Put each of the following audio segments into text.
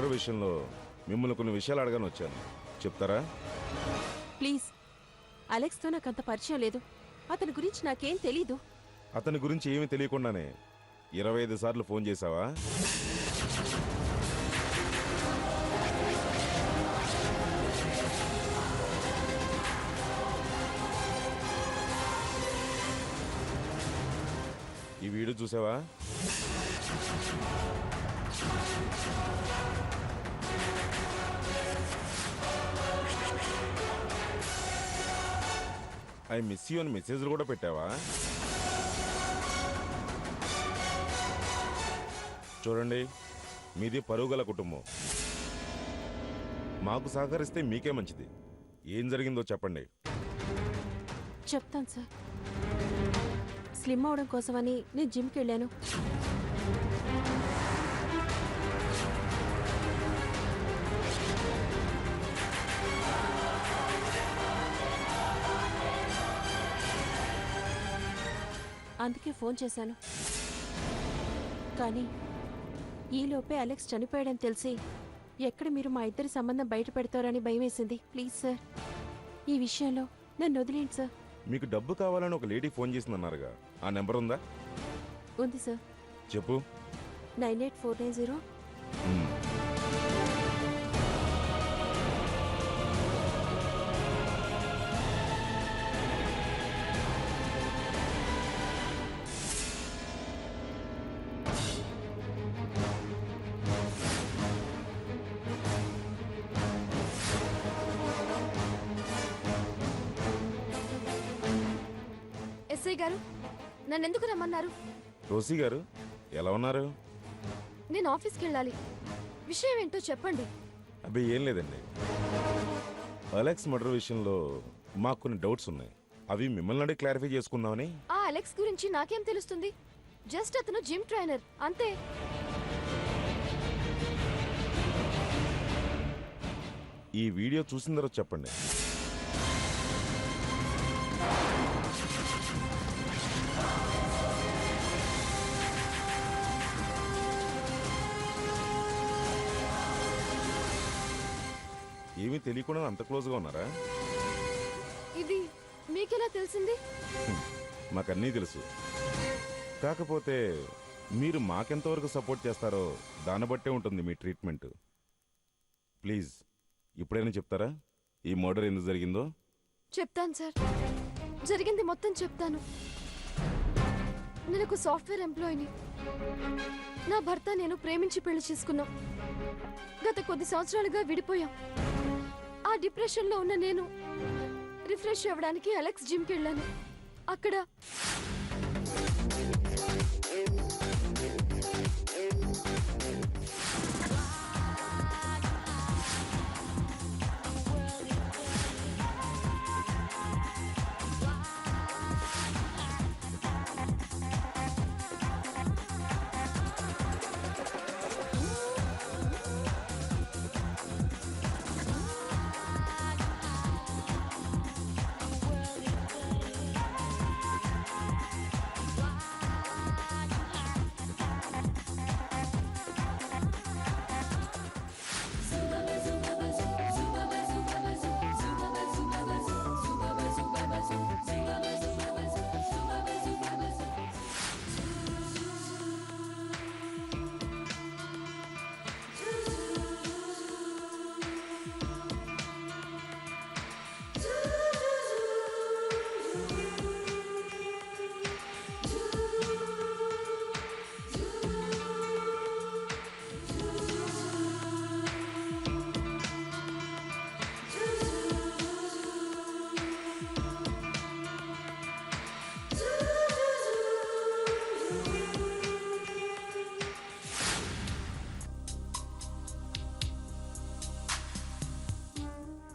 Murder విషయంలో మిమ్మల్ని కొన్ని విషయాలు అడగాను వచ్చాను. చెప్తారా? ప్లీజ్. అలెక్స్తో నాకంత పరిచయం లేదు. అతని గురించి నాకేం తెలీదు. అతని గురించి ఏమీ తెలియకుండానే 25 సార్లు ఫోన్ చేశావా? ఈ వీడియో చూసావా? ఐ మిస్ యూ అని మెసేజ్లు కూడా పెట్టావా? చూడండి, మీది పరుగుగల కుటుంబం. మాకు సహకరిస్తే మీకే మంచిది. ఏం జరిగిందో చెప్పండి. చెప్తాను సార్. స్లిమ్ అవడం కోసమని నేను జిమ్కి వెళ్ళాను. అందుకే ఫోన్ చేశాను. కానీ ఈలోపే అలెక్స్ చనిపోయాడని తెలిసి ఎక్కడ మీరు మా ఇద్దరి సంబంధం బయట పెడతారని భయం వేసింది. ప్లీజ్ సార్, ఈ విషయంలో నన్ను వదిలేండి సార్. మీకు డబ్బు కావాలని ఒక లేడీ ఫోన్ చేసిందన్నారుగా, ఆ నెంబర్ ఉందా? ఉంది సార్. చెప్పు. 98490. ఎస్ఐ గారు, నన్నెందుకు రమ్మన్నారు? రోసీ గారు, ఎలా ఉన్నారు? నేను ఆఫీస్కి వెళ్ళాలి. విషయం ఏంటో చెప్పండి. అబ్బే ఏం లేదండి. అలెక్స్ మర్డర్ విషయంలో మాకు కొన్ని డౌట్స్ ఉన్నాయి. అవి మిమ్మల్ని అడిగి క్లారిఫై చేసుకుందామని. ఆ అలెక్స్ గురించి నాకేం తెలుస్తుంది? జస్ట్ అతను జిమ్ ట్రైనర్ అంతే. ఈ వీడియో చూసిన తర్వాత చెప్పండి. ఏమీ తెలియకుండా అంత క్లోజ్గా ఉన్నారా? ఇది మీకెలా తెలిసింది? మాకన్నీ తెలుసు. కాకపోతే మీరు మాకెంతవరకు సపోర్ట్ చేస్తారో దాన్ని బట్టే ఉంటుంది మీ ట్రీట్మెంట్. ప్లీజ్ ఇప్పుడైనా చెప్తారా ఈ మర్డర్ ఎందుకు జరిగిందో? చెప్తాను సార్, జరిగింది మొత్తం చెప్తాను. నేను ఒక సాఫ్ట్వేర్ ఎంప్లాయీని. నా భర్త నేను ప్రేమించి పెళ్లి చేసుకున్నాం. గత కొద్ది సంవత్సరాలుగా విడిపోయాం. ఆ డిప్రెషన్లో ఉన్న నేను రిఫ్రెష్ అవ్వడానికి అలెక్స్ జిమ్కి వెళ్ళాను. అక్కడ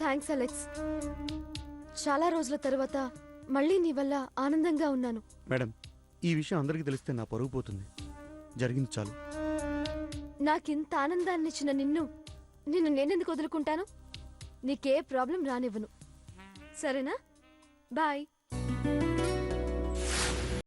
థ్యాంక్స్ అలెక్స్. చాలా రోజుల తర్వాత మళ్ళీ నీ వల్ల ఆనందంగా ఉన్నాను. మేడం, ఈ విషయం అందరికీ తెలిస్తే నా పరుగు పోతుంది. జరిగింది చాలు. నాకింత ఆనందాన్నిచ్చిన నిన్ను నేనెందుకు వదులుకుంటాను? నీకే ప్రాబ్లం రానివ్వను. సరేనా? బాయ్.